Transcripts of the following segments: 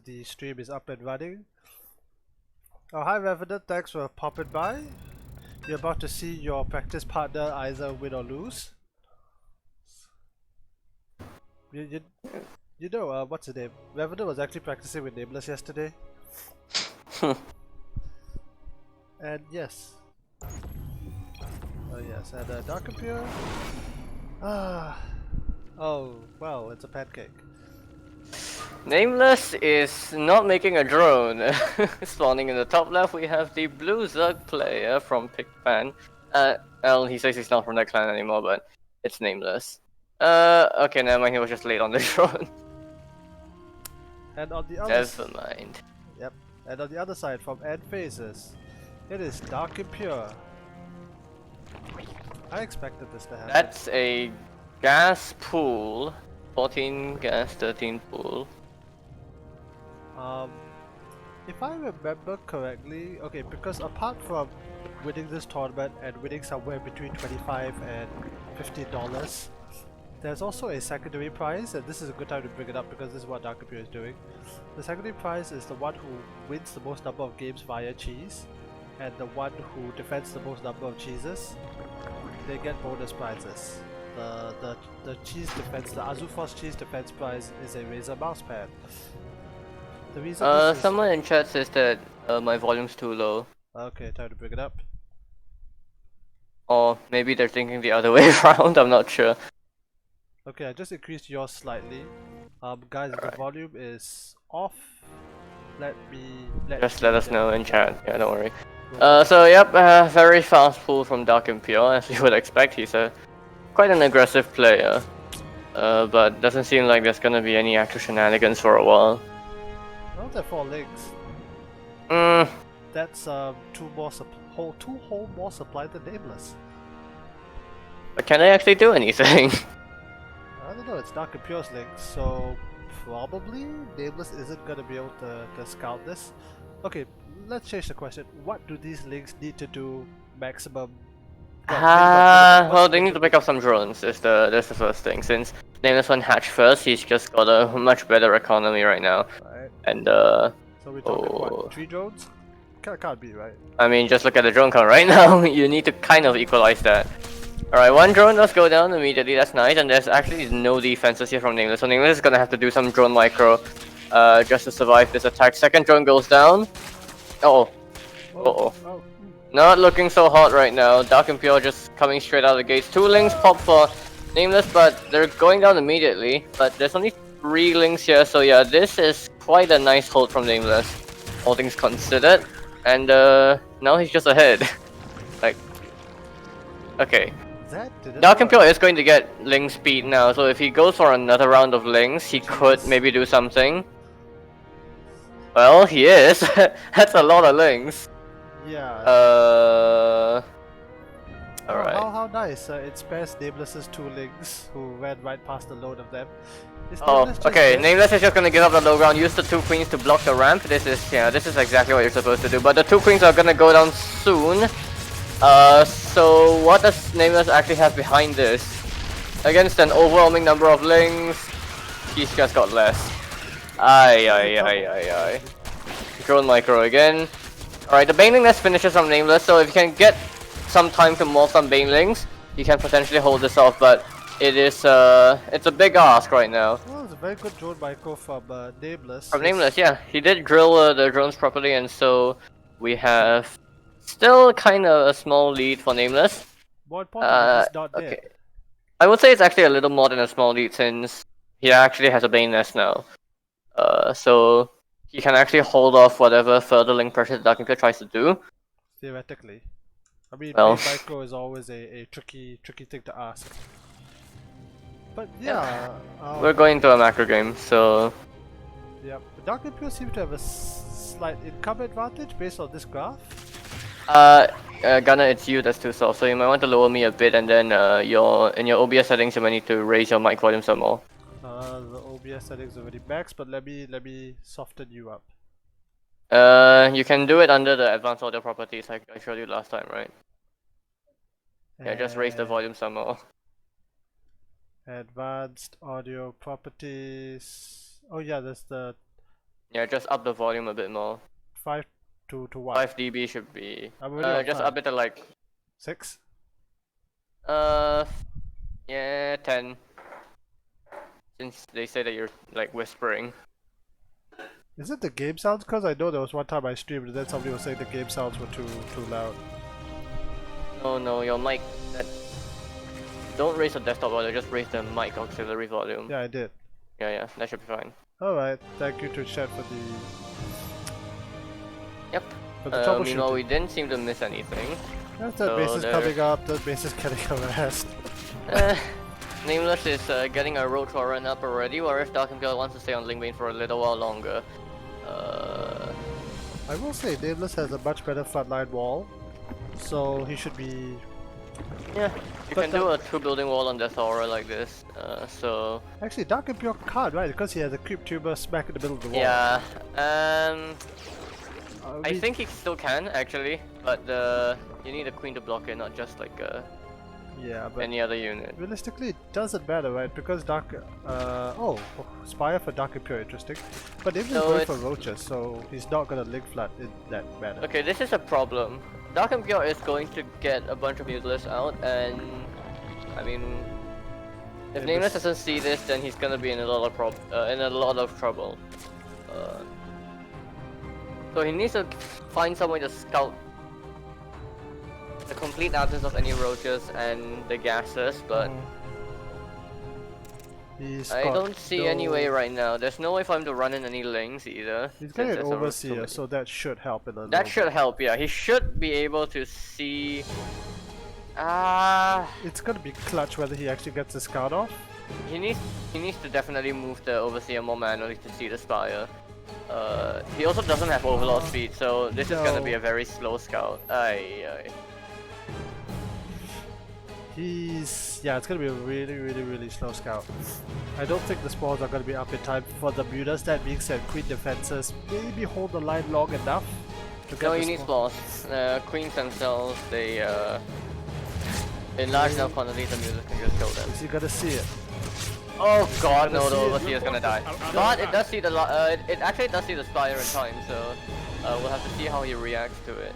the stream is up and running. Oh, hi Revenant, thanks for popping by. You're about to see your practice partner either win or lose. You know, what's his name? Revenant was actually practicing with Nameless yesterday. And yes. Oh yes, and DarkImpure. Oh, well, it's a pancake. Nameless is not making a drone. Spawning in the top left, we have the blue Zerg player from PicFan. Well, he says he's not from that clan anymore, but it's Nameless. Okay, never mind, he was just late on the drone. And on the other Never mind. Yep, and on the other side from End Phases, it is DarkImpure. I expected this to happen. That's a gas pool. 14 gas, 13 pool. If I remember correctly, okay, because apart from winning this tournament and winning somewhere between $25 and $15, there's also a secondary prize, and this is a good time to bring it up because this is what DarkImpure is doing. The secondary prize is the one who wins the most number of games via cheese, and the one who defends the most number of cheeses, they get bonus prizes. The cheese defense, the Azuforce cheese defense prize is a Razer mousepad. The reason someone in chat says that my volume's too low. Okay, time to bring it up. Or maybe they're thinking the other way around, I'm not sure. Okay, I just increased yours slightly. Guys, if the volume is off, let us know in chat, yeah, don't worry. So yep, very fast pull from DarkImpure, as you would expect. He's quite an aggressive player. But doesn't seem like there's gonna be any actual shenanigans for a while. Well, they're 4 links. That's two whole more supply than Nameless. But can they actually do anything? I don't know, it's DarkImpure's link, so probably Nameless isn't gonna be able to scout this. Okay, let's change the question. What do these links need to do maximum? Well, they need to pick up some drones. That's the first thing. Since Nameless went hatch first, he's just got a much better economy right now. Right. And so we're talking what, 3 drones? Can't be, right? I mean, just look at the drone count right now. You need to kind of equalize that. Alright, 1 drone does go down immediately. That's nice. And there's actually no defenses here from Nameless. So Nameless is gonna have to do some drone micro, just to survive this attack. Second drone goes down. Not looking so hot right now. DarkImpure just coming straight out of the gates. 2 links pop for Nameless, but they're going down immediately. But there's only 3 links here, so yeah, this is quite a nice hold from Nameless, all things considered. And now he's just ahead. Like, okay. DarkImpure is going to get link speed now, so if he goes for another round of links, he could maybe do something. Well, he is. That's a lot of links. Yeah. Alright. How nice. It spares Nameless's 2 links who ran right past the load of them. Okay, Nameless is just gonna give up the low ground, use the 2 queens to block the ramp. This is exactly what you're supposed to do. But the 2 queens are gonna go down soon. So what does Nameless actually have behind this? Against an overwhelming number of links, he's just got less. Aye. Drone micro again. Alright, the Baneling Nest finishes from Nameless, so if you can get some time to morph some Banelings, you can potentially hold this off, but it's a big ask right now. Well, it's a very good drone micro from Nameless. From Nameless, yeah. He did drill the drones properly, and so we have still kind of a small lead for Nameless. More importantly, he's not dead. Okay. I would say it's actually a little more than a small lead since he actually has a Bane Nest now. So he can actually hold off whatever further link pressure DarkImpure tries to do. Theoretically. I mean, well, micro is always a tricky thing to ask. But yeah, we're going to a macro game, so yeah. DarkImpure seems to have a slight income advantage based on this graph. Gunner, it's you that's too soft, so you might want to lower me a bit, and then in your OBS settings you might need to raise your mic volume some more. The OBS settings are already max, but let me soften you up. You can do it under the advanced audio properties like I showed you last time, right? Yeah, just raise the volume some more. Advanced audio properties. Oh yeah, there's the Yeah, just up the volume a bit more. 5 to what? 5 dB should be. I'm already on Just 5. up it to like 6? Yeah, 10. Since they say that you're like whispering. Is it the game sounds? Because I know there was one time I streamed and then somebody was saying the game sounds were too loud. Oh no, your mic. Don't raise the desktop volume, just raise the mic auxiliary volume. Yeah, I did. Yeah, that should be fine. Alright, thank you to chat for the... Yep. troubleshooting. Meanwhile, we didn't seem to miss anything. Yeah, third base is coming up, third base is getting harassed. Nameless is getting a road tour run up already, whereas DarkImpure wants to stay on Link for a little while longer. I will say, Nameless has a much better frontline wall, so he should be... Yeah, you can do a 2-building wall on Death Aura like this, so... Actually, DarkImpure can't, right? Because he has a creep tuber smack in the middle of the wall. Yeah, I we- think he still can, actually, but you need a queen to block it, not just like yeah, but any other unit. realistically, it doesn't matter, right? Because Spire for DarkImpure, interesting. But Nameless is So going for it's- Roaches, so he's not gonna link flood in that manner. Okay, this is a problem. DarkImpure is going to get a bunch of Mutalists out, and I mean, if Yeah, Nameless this- doesn't see this, then he's gonna be in a lot of trouble. So he needs to find some way to scout the complete absence of any roaches and the gases, but He's I got don't see any way right now. There's no way for him to run in any links either. He's since getting an there's so Overseer, many. so that should help in a little That bit. should help, yeah. He should be able to see... It's gonna be clutch whether he actually gets the scout off. He needs to definitely move the Overseer more manually to see the Spire. He also doesn't have Overlord speed, so this is gonna be No. a very slow scout. Aye. Yeah, it's gonna be a really slow scout. I don't think the spawns are gonna be up in time for the mutas. That being said, Queen defenses maybe hold the line long enough to get No, the you need spawn. spawns. Queens themselves, they in large enough quantities, the Mutas can just kill them. Is he gonna see it? Oh god, no, the see it. Overseer is gonna die. But it does see the it actually does see the Spire in time, so we'll have to see how he reacts to it.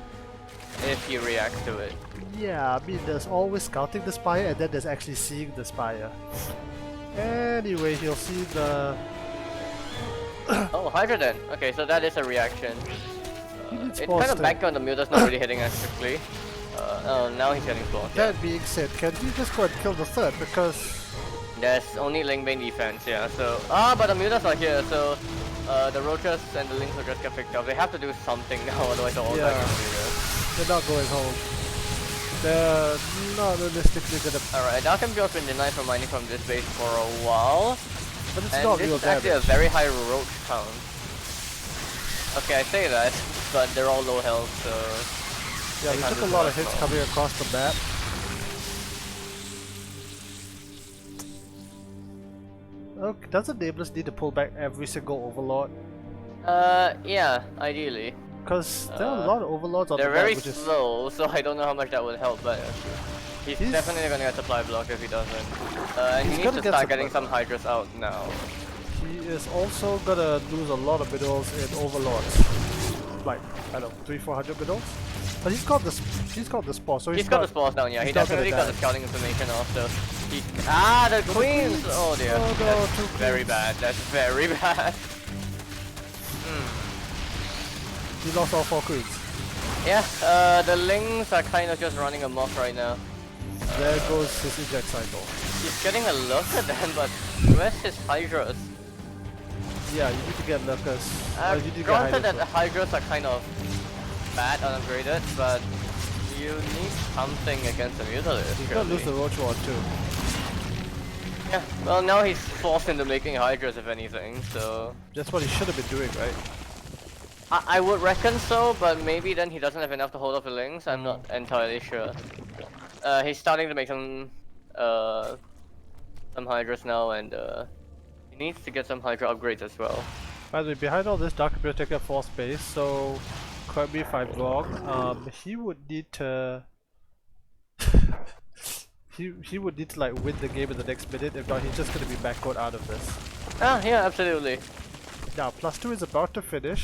If he reacts to it. Yeah, I mean there's always scouting the Spire and then there's actually seeing the Spire. Anyway, he'll see the... Oh, Hydra then. Okay, so that is a reaction. needs It spawns kind of too. backed on the Mutas not really hitting as quickly. Oh, now he's getting spawns. Yeah. That being said, can you just go and kill the third? Because... There's only Link Bane defense, yeah, so... but the Mutas are here, so... the Roaches and the Links will just get picked up. They have to do something now, otherwise they're all Yeah. dying on the Mutas. they're not going home. They're not realistically gonna... Alright, DarkImpure's been denied from mining from this base for a while. But it's And not this real is actually a damage. very high roach count. Okay, I say that, but they're all low health, so... Yeah, they we can't took a do lot so of hits much. coming across the map. Okay, doesn't Nameless need to pull back every single Overlord? Yeah, ideally. Because there are a lot of Overlords on They're the map, very which is... slow, so I don't know how much that would help, but he's He's- definitely gonna get supply block if he doesn't. And He's he needs gonna to get start getting supply some Hydras out now. He is also gonna lose a lot of minerals in Overlords. Like, I don't know, 300-400 minerals? But he's got the spawn, so He's got not, the spawns down, yeah. He he's not gonna definitely got die. the scouting information off, so he... the queens! Oh dear. Oh no, That's two very queens. bad. That's very bad. He lost all 4 queens. Yeah, the Lings are kind of just running amok right now. There goes his eject cycle. He's getting a look at them, but where's his Hydras? Yeah, you need to get Lurkers. You need to get Granted that Hydras the Hydras are kind of bad unupgraded, but you need something against the Mutalist. He's gonna lose the Roach Ward too. Yeah, well now he's forced into making Hydras if anything, so... That's what he should have been doing, right? I would reckon so, but maybe then he doesn't have enough to hold off the Lings, I'm not entirely sure. He's starting to make some Hydras now, and he needs to get some Hydra upgrades as well. By the way, behind all this, DarkImpure taking a 4th base, so correct me if I'm wrong. He would need to. he would need to like win the game in the next minute. If not, he's just gonna be backcourt out of this. Ah, yeah, absolutely. now. +2 is about to finish.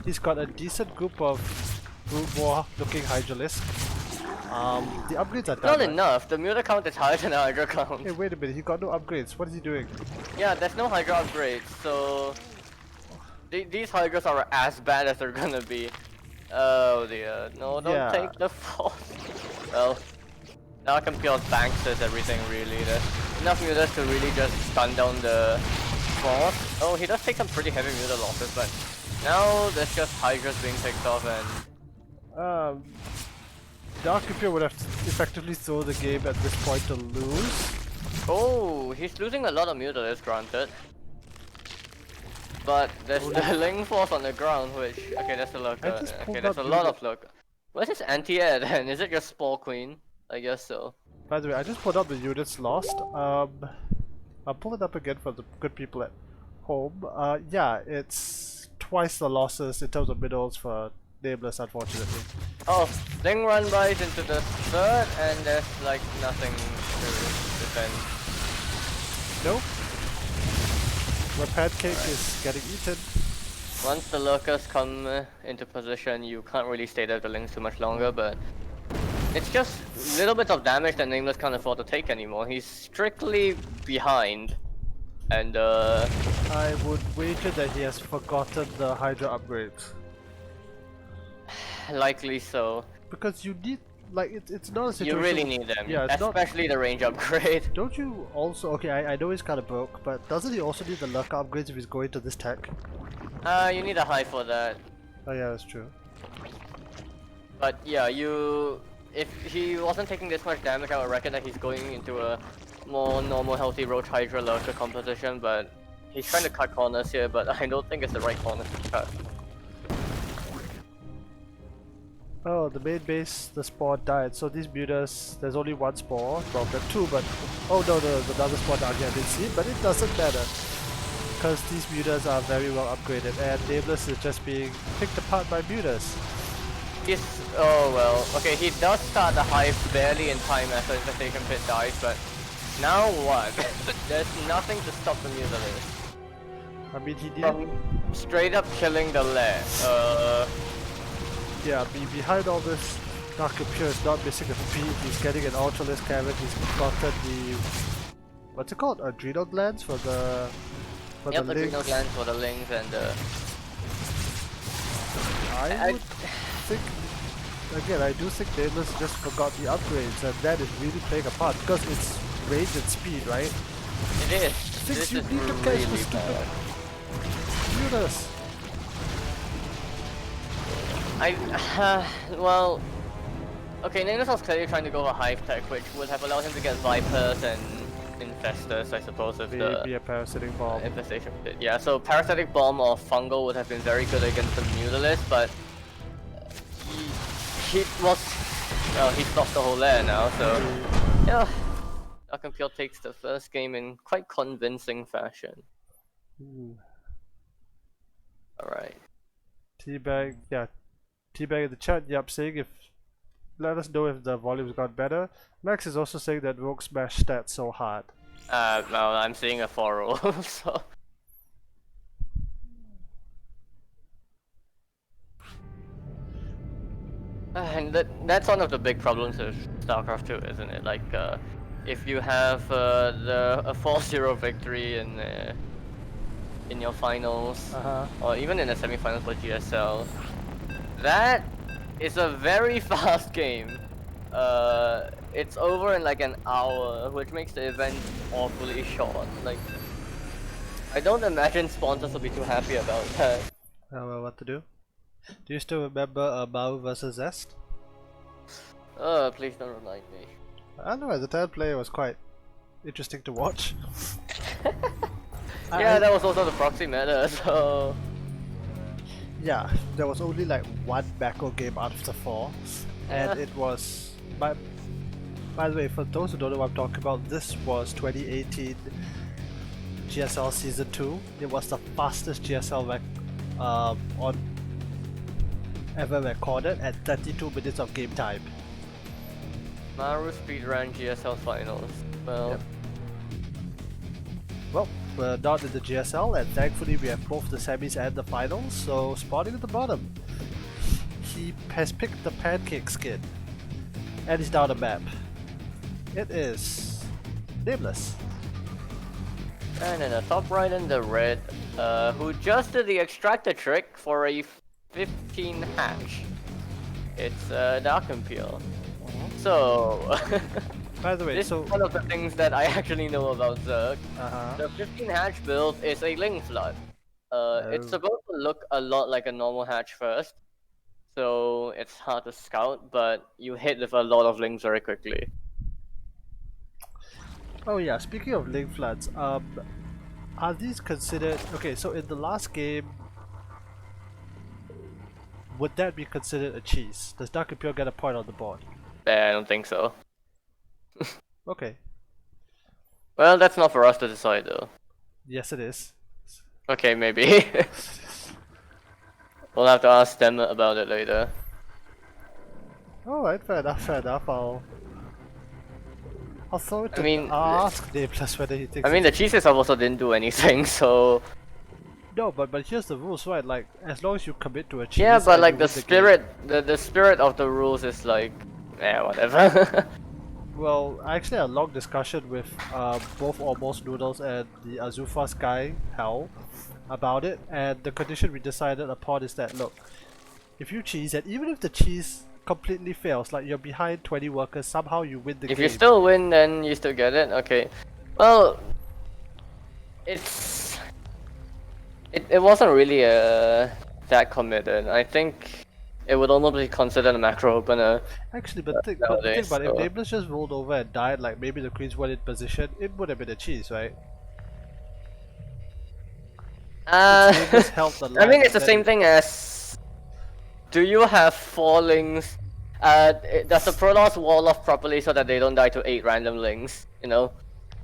He's got a decent group of Brute War looking Hydralisk. The upgrades are done. Not right? enough. The muta count is higher than the Hydra count. Hey, wait a minute. He got no upgrades. What is he doing? Yeah, there's no Hydra upgrades, so these Hydras are as bad as they're gonna be. Oh dear. No, don't take the fall. Well, DarkImpure banks is everything really. There's enough mutas to really just stun down the force. Oh, he does take some pretty heavy muta losses, but now there's just Hydras being picked off and... DarkImpure would have effectively thrown the game at this point to lose. Oh, he's losing a lot of mutas, granted. But there's the Ling Force on the ground, which... Okay, that's a lurker. Okay, there's a lot of lurker. What's his anti-air then? Is it just Spore Queen? I guess so. By the way, I just pulled up the units lost. I'll pull it up again for the good people at home. Yeah, it's twice the losses in terms of middles for Nameless, unfortunately. Oh, Ling run buys into the third, and there's like nothing to defend. Nope. My pancake is getting eaten. Once the lurkers come into position, you can't really stay there with the Lings too much longer, but it's just little bits of damage that Nameless can't afford to take anymore. He's strictly behind, and I would wager that he has forgotten the Hydra upgrades. Likely so. Because you need, like, it's not a situation... You really need them, yeah, especially the range upgrade. Don't you also... Okay, I know he's kind of broke, but doesn't he also need the lurker upgrades if he's going to this tech? You need a high for that. Oh yeah, that's true. But yeah, if he wasn't taking this much damage, I would reckon that he's going into a more normal, healthy Roach Hydra lurker composition, but he's trying to cut corners here, but I don't think it's the right corner to cut. Oh, the main base, the spore died. So these mutas, there's only one spore. Well, there are two, but... Oh no, the other spore down here, I didn't see it, but it doesn't matter. Because these mutas are very well upgraded, and Nameless is just being picked apart by mutas. Oh well, okay, he does start the hive barely in time after the infestation pit dies, but now what? There's nothing to stop the mutalist. I mean, he did... Straight up killing the lair. Yeah, behind all this, DarkImpure is not missing a beat. He's getting an Ultralisk cannon. He's gotten the... What's it called? Adrenal glands for the... Yep, adrenal glands for the Lings and the... I would think... Again, I do think Nameless just forgot the upgrades, and that is really playing a part, because it's range and speed, right? It is. Things This you is need to catch really the stupid bad. mutas. Well... Okay, Nameless was clearly trying to go for Hive Tech, which would have allowed him to get Vipers and Infestors, I suppose, if Maybe a parasitic bomb. infestation pit. Yeah, so Parasitic Bomb or Fungal would have been very good against the Mutalist, but he was... Well, he stopped the whole lair now, so... Yeah, DarkImpure takes the first game in quite convincing fashion. Alright. Teabag, yeah. Teabag in the chat, yep, saying if... Let us know if the volume's got better. Max is also saying that Rogue Smash stats so hard. Well, I'm seeing a 4-roll, so... And that's one of the big problems with StarCraft 2, isn't it? Like, if you have a 4-0 victory in your finals, or even in the semifinals for GSL, that is a very fast game. It's over in like an hour, which makes the event awfully short. Like, I don't imagine sponsors will be too happy about that. Well, what to do? Do you still remember Mao vs Zest? Please don't remind me. I don't know, as a third player was quite interesting to watch. Yeah, that was also the proxy meta, so... Yeah, there was only like one macro game out of the 4, and it was... By the way, for those who don't know what I'm talking about, this was 2018 GSL Season 2. It was the fastest GSL ever recorded at 32 minutes of game time. Maru speedrun GSL finals. Well... Yep. Well, we're not in the GSL, and thankfully we have both the semis and the finals, so spawning at the bottom. He has picked the pancake skin, and he's down the map. It is Nameless. And in the top right in the red, who just did the extractor trick for a 15 hatch. It's DarkImpure. So, By the way, this so is one of the things that I actually know about Zerg. uh-huh. The 15 hatch build is a Ling Flood. It's supposed to look a lot like a normal hatch first, so it's hard to scout, but you hit with a lot of Lings very quickly. Oh yeah, speaking of link floods, are these considered okay? So in the last game, would that be considered a cheese? Does DarkImpure get a point on the board? I don't think so. Okay. Well, that's not for us to decide though. Yes, it is. Okay, maybe. We'll have to ask them about it later. Alright, fair enough, fair enough. I'll throw it to I'll ask Nameless whether he thinks the cheeses also didn't do anything, so... No, but here's the rules, right? Like, as long as you commit to a cheese. Yeah, but like the spirit, the spirit of the rules is like, whatever. Well, I actually had a long discussion with both Almost Noodles and the Azufas guy, Hal, about it, and the condition we decided upon is that, look, if you cheese, and even if the cheese completely fails, like you're behind 20 workers, somehow you win the game. If you still win, then you still get it? Okay. Well, it wasn't really that committed. I think it would almost be considered a macro opener. Actually, but think about it, if Nameless just rolled over and died, like maybe the queens weren't in position, it would have been a cheese, right? I mean, it's the same thing as... Do you have 4 lings? Does the Protoss wall off properly so that they don't die to 8 random lings? You know?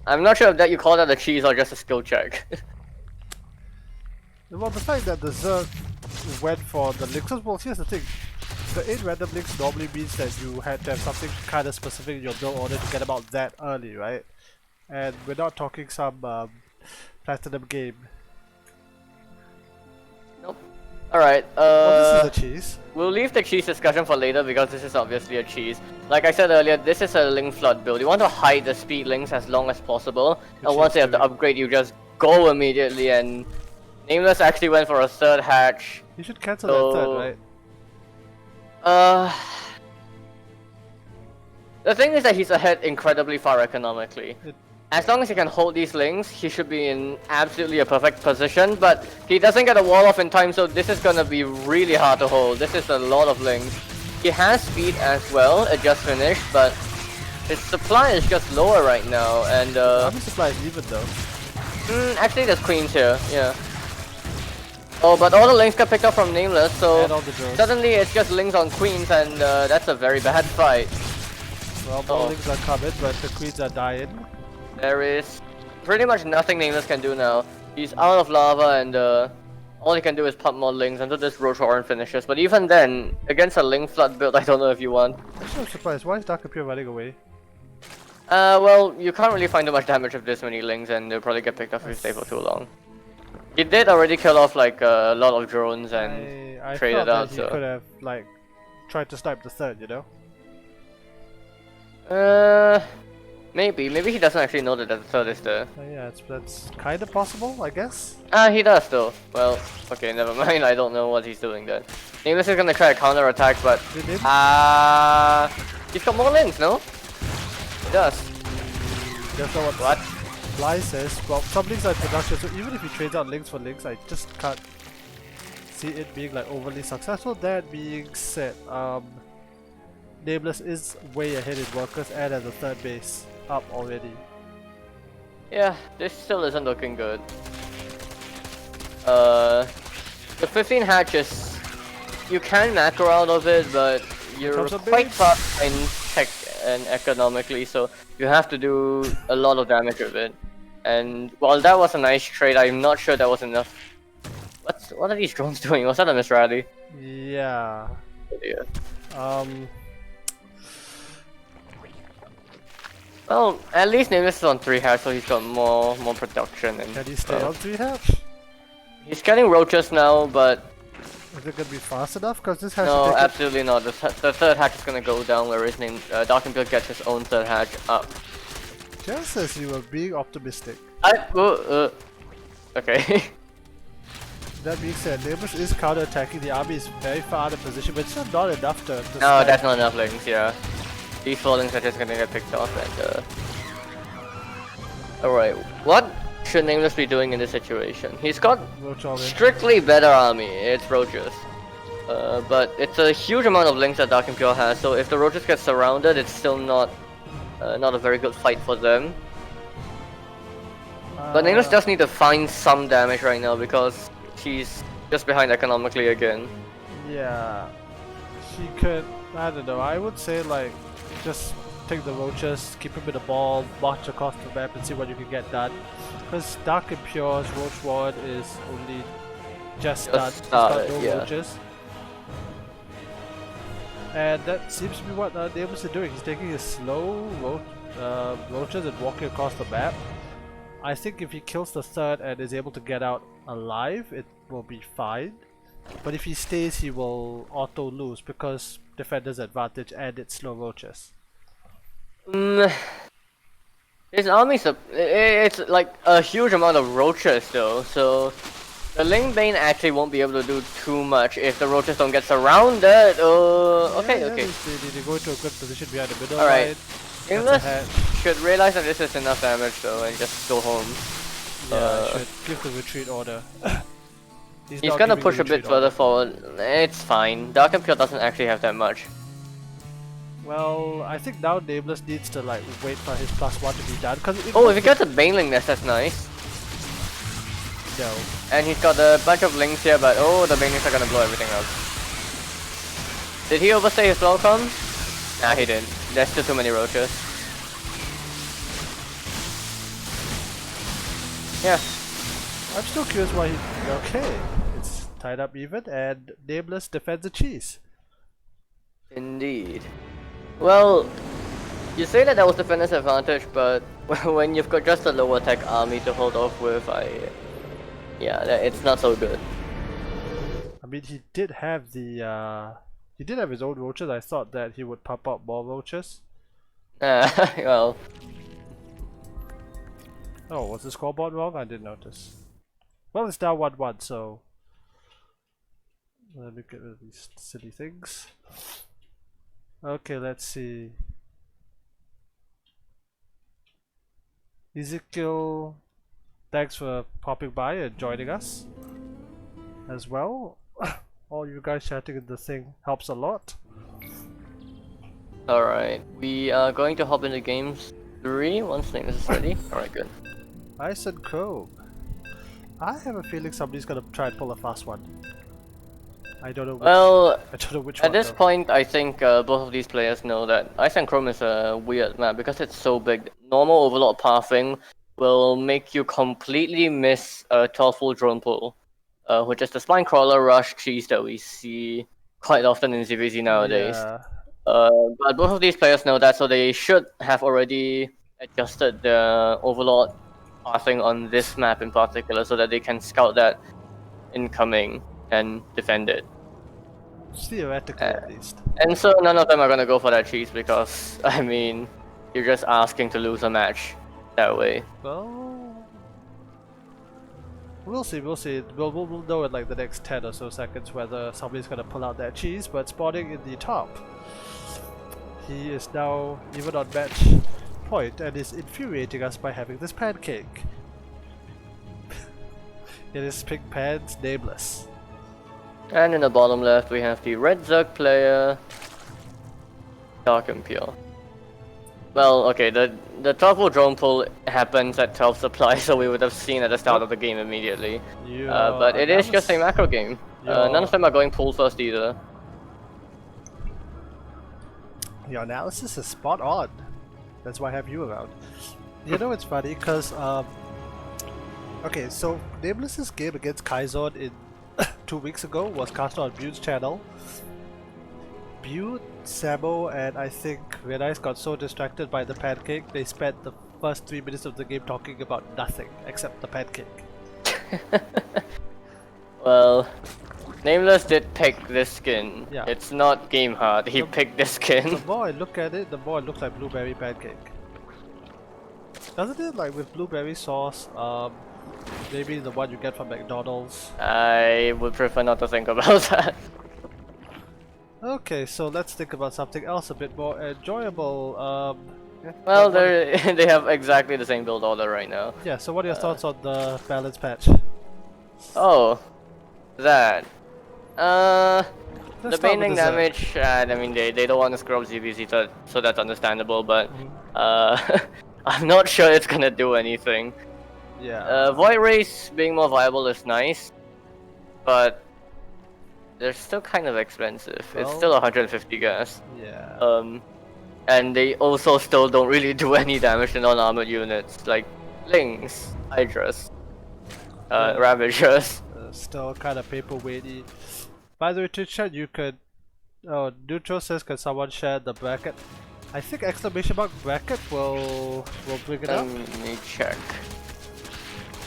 I'm not sure if that you call that a cheese or just a skill check. Well, the fact that the Zerg went for the links, well, here's the thing. The 8 random links normally means that you had to have something kind of specific in your build order to get them out that early, right? And we're not talking some platinum game. Nope. Alright, well, this is a cheese. We'll leave the cheese discussion for later because this is obviously a cheese. Like I said earlier, this is a Ling Flood build. You want to hide the speed links as long as possible, and once they have to upgrade, you just go immediately, and Nameless actually went for a 3rd hatch. You should cancel that 3rd, right? The thing is that he's ahead incredibly far economically. As long as he can hold these links, he should be in absolutely a perfect position, but he doesn't get a wall off in time, so this is gonna be really hard to hold. This is a lot of links. He has speed as well, it just finished, but his supply is just lower right now, and Army supply is even though. Actually there's queens here, yeah. Oh, but all the links got picked up from Nameless, so suddenly it's just links on queens, and that's a very bad fight. Well, more links are coming, but the queens are dying. There is pretty much nothing Nameless can do now. He's out of lava, and all he can do is pump more links until this Rotoran finishes. But even then, against a Ling Flood build, I don't know if you want. Actually, I'm surprised. Why is DarkImpure running away? Well, you can't really find too much damage with this many links, and they'll probably get picked up if you stay for too long. He did already kill off like a lot of drones and traded out, so... I could have like tried to snipe the 3rd, you know? Maybe he doesn't actually know that the 3rd is there. Yeah, that's kind of possible, I guess. He does though. Well, okay, never mind. I don't know what he's doing then. Nameless is gonna try a counter attack, but he's got more links, no? He does. That's not what Fly says. Well, some links are in production, so even if he trades out links for links, I just can't see it being like overly successful. That being said, Nameless is way ahead in workers and at the 3rd base up already. Yeah, this still isn't looking good. The 15 hatches, you can macro out of it, but you're quite far in tech and economically, so you have to do a lot of damage with it. And while that was a nice trade, I'm not sure that was enough. What are these drones doing? Was that a miss rally? Yeah. Oh dear. Well, at least Nameless is on 3 hatch, so he's got more production. And Can he stay on 3 hatch? he's getting roaches now, but Is it gonna be fast enough? Because this has no, to take absolutely not. The third hatch is gonna go down, where his name DarkImpure gets his own third hatch up. Just as you were being optimistic. Okay. That being said, Nameless is counter-attacking. The army is very far out of position, but it's still not enough to No, stand. that's not enough links, yeah. These 4 links are just gonna get picked off and Alright, what should Nameless be doing in this situation? He's got Roach all in. strictly better army, it's roaches. But it's a huge amount of links that DarkImpure has, so if the roaches get surrounded, it's still not a very good fight for them. But Nameless does need to find some damage right now because she's just behind economically again. Yeah, she could. I don't know. I would say like just take the roaches, keep him in the ball, march across the map, and see what you can get done. Because DarkImpure's Roach Ward is only just done. It's got no yeah. roaches. And that seems to be what Nameless is doing. He's taking his slow roaches and walking across the map. I think if he kills the third and is able to get out alive, it will be fine. But if he stays, he will auto lose because defender's advantage and it's slow roaches. His army's it's like a huge amount of roaches though, so the Ling Bane actually won't be able to do too much if the roaches don't get surrounded. Okay. They go into a good position behind the middle Alright. line. Nameless should realize that this is enough damage though and just go home. Yeah, should give the retreat order. He's not gonna giving push the a bit retreat further order. forward. It's fine. DarkImpure doesn't actually have that much. Well, I think now Nameless needs to like wait for his +1 to be done. Cause Oh, if he gets a Baneling nest, that's nice. No. And he's got a bunch of links here, but oh, the Banelings are gonna blow everything up. Did he overstay his welcome? Nah, he didn't. There's still too many roaches. Yeah. I'm still curious why he... Okay, it's tied up even and Nameless defends the cheese. Indeed. Well, you say that was defender's advantage, but when you've got just a lower tech army to hold off with, yeah, it's not so good. I mean, he did have the... He did have his own roaches. I thought that he would pop up more roaches. Well... Oh, was the scoreboard wrong? I didn't notice. Well, it's now 1-1, so... Let me get rid of these silly things. Okay, let's see. Ezekiel, thanks for popping by and joining us as well. All you guys chatting in the thing helps a lot. Alright, we are going to hop into games 3 once things is ready. Alright, good. Ice and Chrome. I have a feeling somebody's gonna try and pull a fast one. I don't know which, Well, I don't know which at one this though. point, I think both of these players know that Ice and Chrome is a weird map because it's so big. Normal overlord pathing will make you completely miss a 12-full drone pull, which is the spine crawler rush cheese that we see quite often in ZVZ nowadays. Yeah. But both of these players know that, so they should have already adjusted the overlord pathing on this map in particular so that they can scout that incoming and defend it. Theoretically, at least. And so none of them are gonna go for that cheese because, I mean, you're just asking to lose a match that way. Well, we'll see. We'll know in like the next 10 or so seconds whether somebody's gonna pull out that cheese. But spawning in the top, he is now even on match point and is infuriating us by having this pancake. It is Pink Pan's Nameless. And in the bottom left we have the Red Zerg player, DarkImpure. Well, okay, the 12 drone pull happens at 12 supply, so we would have seen at the start of the game immediately. But it is just a macro game. None of them are going pull first either. Your analysis is spot on. That's why I have you around. You know, it's funny because okay, so Nameless's game against Kaizon in 2 weeks ago was cast on Bune's channel. debuted, Sabo and I think Realize got so distracted by the pancake, they spent the first 3 minutes of the game talking about nothing except the pancake. Well, Nameless did pick this skin. Yeah. It's not game hard. He picked this skin. The more I look at it, the more it looks like blueberry pancake. Doesn't it? Like with blueberry sauce, maybe the one you get from McDonald's. I would prefer not to think about that. Okay, so let's think about something else a bit more enjoyable. Well, they have exactly the same build order right now. Yeah, so what are your thoughts on the balance patch? Oh, that. The Let's start with baiting the Zerg. damage, I mean, they don't want to scrub ZVZ, so that's understandable, but I'm not sure it's gonna do anything. Yeah. Void Race being more viable is nice, but they're still kind of expensive. It's Well, still 150 gas. Yeah. And they also still don't really do any damage to non-armored units, like Lings, Hydras, Ravagers. Still kind of paperweighty. By the way, to chat, you could. Oh, Neutral says, can someone share the bracket? I think exclamation mark bracket will bring it up. Let me check.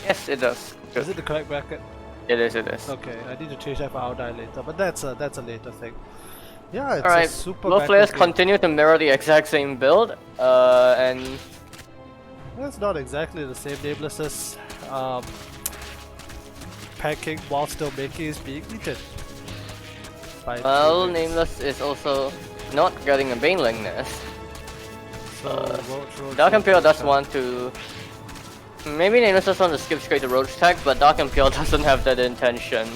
Yes, it does. Is it the correct bracket? It is, it is. Okay, I need to change that for Audai later, but that's a later thing. Yeah, it's a Alright, super both players game. continue to mirror the exact same build, and It's not exactly the same. Nameless's packing while still making is being eaten. By well, teammates. Nameless is also not getting a Baneling nest. So, Roach, DarkImpure does want to... Maybe Nameless does want to skip straight to Roach tag, but DarkImpure doesn't have that intention.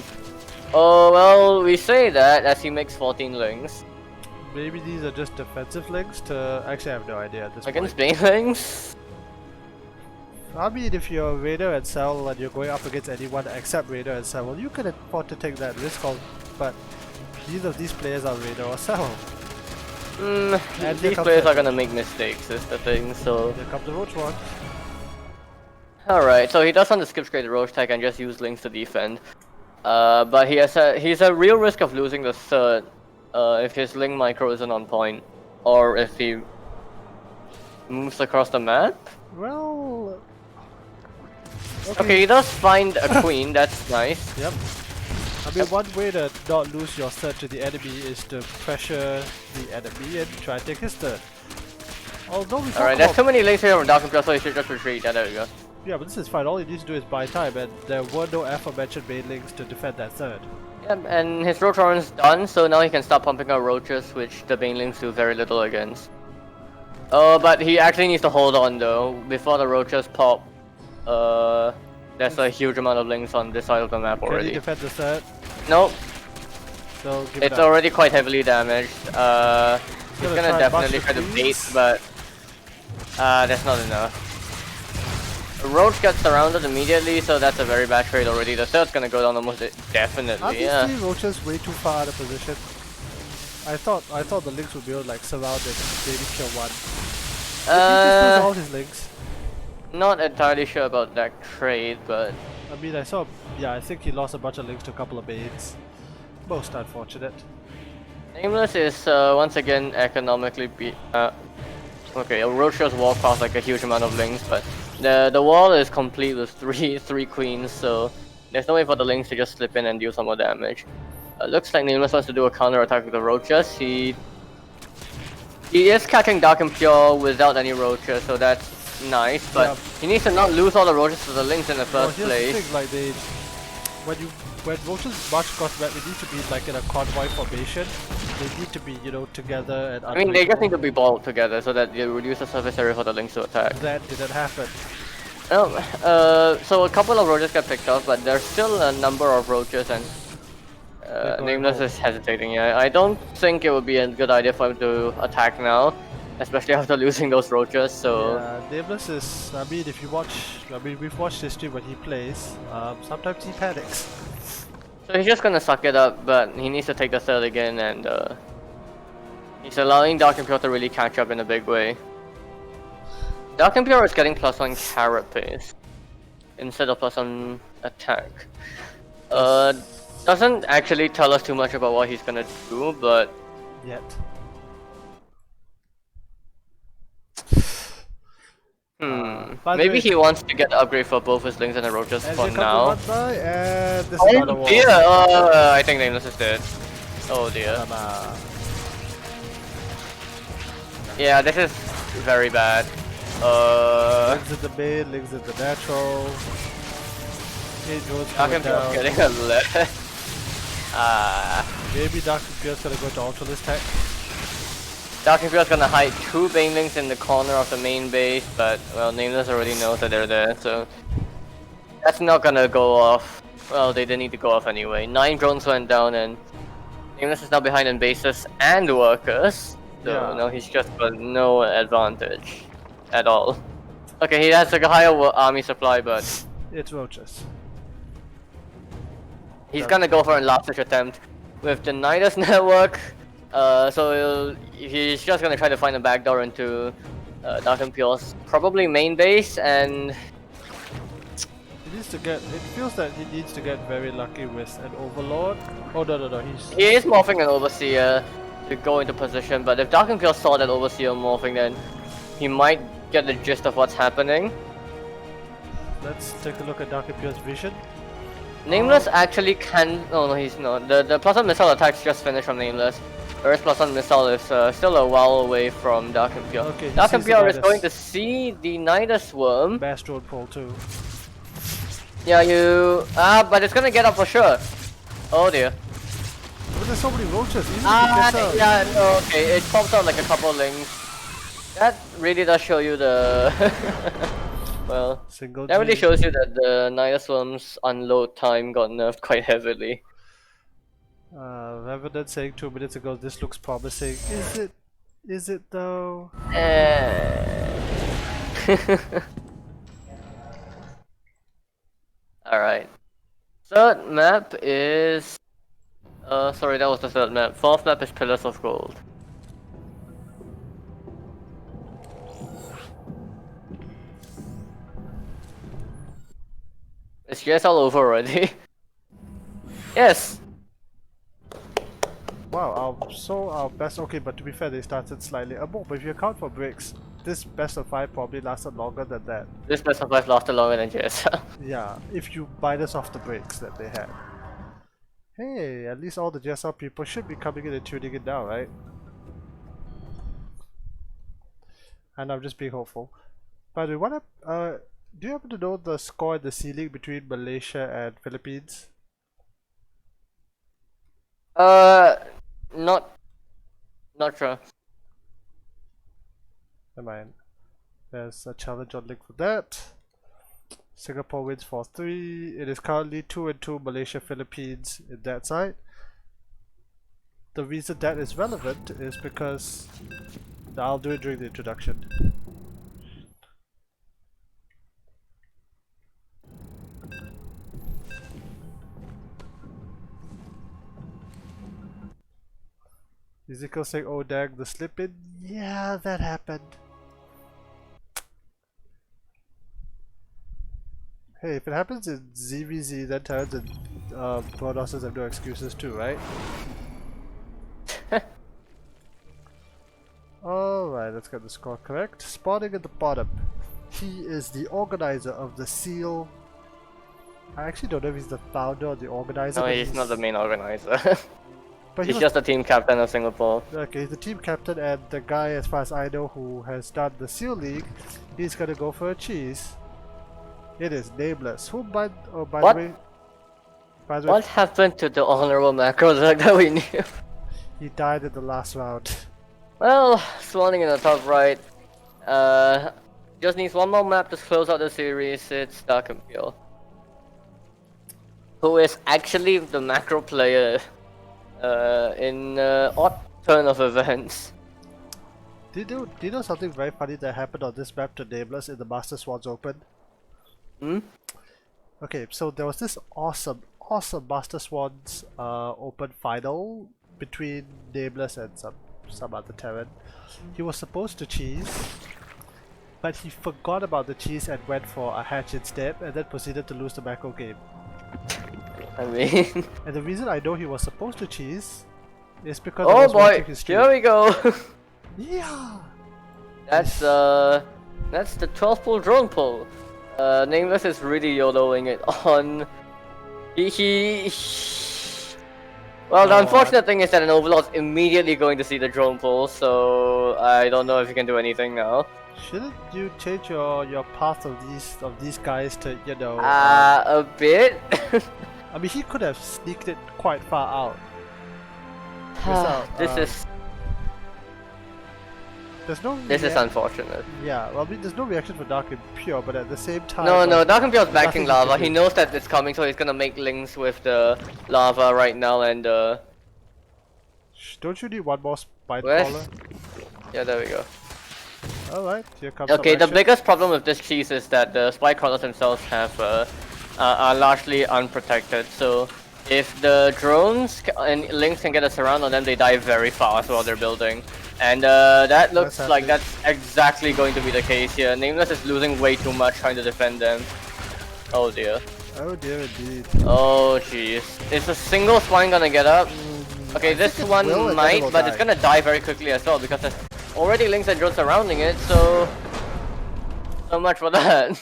Oh, well, we say that as he makes 14 links. Maybe these are just defensive links to... Actually, I have no idea at this Against point. Banelings? I mean, if you're Raider and Cell and you're going up against anyone except Raider and Cell, well, you can afford to take that risk, but neither of these players are Raider or Cell. And here These comes players the- are gonna make mistakes, is the thing, so... Here comes the Roach one. Alright, so he does want to skip straight to Roach tag and just use links to defend. But he's a real risk of losing the third if his link micro isn't on point, or if he moves across the map. Well... Okay, he does find a queen, that's nice. Yep. I mean, one way to not lose your third to the enemy is to pressure the enemy and try to take his third. Although we Alright, there's too many links here from DarkImpure, so he should just retreat. Yeah, there we go. Yeah, but this is fine. All you need to do is buy time, and there were no aforementioned banelings to defend that third. Yep, and his Roach Warren's done, so now he can start pumping out Roaches, which the Banelings do very little against. Oh, but he actually needs to hold on though, before the Roaches pop. There's a huge amount of links on this side of the map Can he already. defend the third? Nope, So give it it's up. already quite heavily damaged. He's Gonna gonna try definitely bunch try of to bait, queens. but that's not enough. Roach gets surrounded immediately, so that's a very bad trade already. The third's gonna go down almost definitely, Are these yeah. three roaches way too far out of position? I thought the links would be able to like surround and maybe kill one. Did he just lose all his links? Not entirely sure about that trade, but I mean, I think he lost a bunch of links to a couple of baits. Most unfortunate. Nameless is once again economically okay, a Roach just walk past like a huge amount of links, but the wall is complete with three queens, so there's no way for the links to just slip in and deal some more damage. Looks like Nameless wants to do a counter attack with the Roaches. He is catching DarkImpure without any Roaches, so that's nice, but Yeah. he needs to not lose all the Roaches to the links in the Well, first here's place. the thing, like when roaches march across the map, they need to be like in a convoy formation. They need to be, together and I mean, they just need to unbreakable. be balled together so that they reduce the surface area for the links to attack. That didn't happen. So a couple of Roaches got picked off, but there's still a number of Roaches, and going Nameless home. is hesitating. Yeah, I don't think it would be a good idea for him to attack now, especially after losing those Roaches. So Yeah, Nameless is. I mean, if you watch, we've watched his stream when he plays. Sometimes he panics. so he's just gonna suck it up, but he needs to take the third again, and he's allowing DarkImpure to really catch up in a big way. DarkImpure is getting +1 carrot pace instead of +1 attack. Doesn't actually tell us too much about what he's gonna do, but yet. By the Maybe way, he wants to get the upgrade for both his lings and the roaches and for here comes now. the run by, and this is another Oh wall. dear! I think Nameless is dead. Oh dear. Yeah, this is very bad. Links in the main, links in the natural. DarkImpure's getting a left. Maybe DarkImpure's gonna go to Ultralist tech. DarkImpure's gonna hide 2 banelings in the corner of the main base, but well, Nameless already knows that they're there, so that's not gonna go off. Well, they didn't need to go off anyway. 9 drones went down, and Nameless is now behind in bases and workers, so now he's just got no advantage at all. Okay, he has like a higher army supply, but it's roaches. He's gonna go for a last-ditch attempt with the Nidus network. So he's just gonna try to find a backdoor into DarkImpure's probably main base, and he needs to get. It feels that he needs to get very lucky with an Overlord. Oh no! He is morphing an Overseer to go into position. But if DarkImpure saw that Overseer morphing, then he might get the gist of what's happening. Let's take a look at DarkImpure's vision. Nameless actually can. Oh no, he's not. The Plasma Missile attacks just finished from Nameless. Whereas Plasma Missile is still a while away from DarkImpure. Okay, DarkImpure is going to see the Nidus Worm. Bass drone pole too. Yeah, but it's gonna get up for sure. Oh dear. But there's so many roaches. Yeah, no, okay. It pops out like a couple links. That really does show you the. Well, that really shows you that the Nidus Worm's unload time got nerfed quite heavily. Revenant saying 2 minutes ago, this looks promising. Is it? Is it though? Alright. Third map is... sorry, that was the third map. Fourth map is Pillars of Gold. Is GS all over already? Yes! Wow, our best, okay, but to be fair, they started slightly more, but if you account for breaks, this best of 5 probably lasted longer than that. This best of 5 lasted longer than GSL. Yeah, if you minus off the breaks that they had. Hey, at least all the GSL people should be coming in and tuning in now, right? And I'm just being hopeful. By the way, do you happen to know the score in the ceiling between Malaysia and Philippines? Not sure. Never mind. There's a challenge on link for that. Singapore wins 4-3. It is currently 2-2 Malaysia Philippines in that side. The reason that is relevant is because I'll do it during the introduction. Ezekiel saying, oh dang, the slip in? Yeah, that happened. Hey, if it happens in ZVZ, then Terrans and Pronouncers have no excuses too, right? Alright, let's get the score correct. Spawning at the bottom. He is the organizer of the SEAL. I actually don't know if he's the founder or the organizer. No, he's not the main organizer. But he's just the team captain of Singapore. Okay, he's the team captain, and the guy, as far as I know, who has done the SEAL League, he's gonna go for a cheese. It is Nameless. Who by the way, what happened to the honorable macros like that we knew? He died in the last round. Well, spawning in the top right. Just needs one more map to close out the series. It's DarkImpure, who is actually the macro player in odd turn of events. Do you know something very funny that happened on this map to Nameless in the Master Swans Open? Okay, so there was this awesome Master Swans Open final between Nameless and some other Terran. He was supposed to cheese, but he forgot about the cheese and went for a hatch instead, and then proceeded to lose the macro game. I mean... And the reason I know he was supposed to cheese It's because I Oh was boy, watching his stream. here we go. Yeah! That's the 12 pull drone pull. Nameless is really YOLOing it on. Well, the unfortunate thing is that an Overlord's immediately going to see the drone pull, so I don't know if you can do anything now. Shouldn't you change your path of these guys to, you know... A bit? I mean, he could have sneaked it quite far out. This is unfortunate. Yeah, well, I mean, there's no reaction for DarkImpure, but at the same time... No, DarkImpure's backing nothing lava. he He knows that it's coming, so he's gonna make links with the lava right now and Don't you need one more spine Where's- crawler? yeah, there we go. Alright, here comes Okay, some the action. biggest problem with this cheese is that the spike crawlers themselves have are largely unprotected. So if the drones and links can get a surround on them, they die very fast while they're building. And that looks What's like happening? that's exactly going to be the case here. Nameless is losing way too much trying to defend them. Oh dear. Oh dear indeed. Oh jeez. Is a single spine gonna get up? Okay, this it one will, and then it might, will but it's die. gonna die very quickly as well because there's already links and drones surrounding it, so much for that.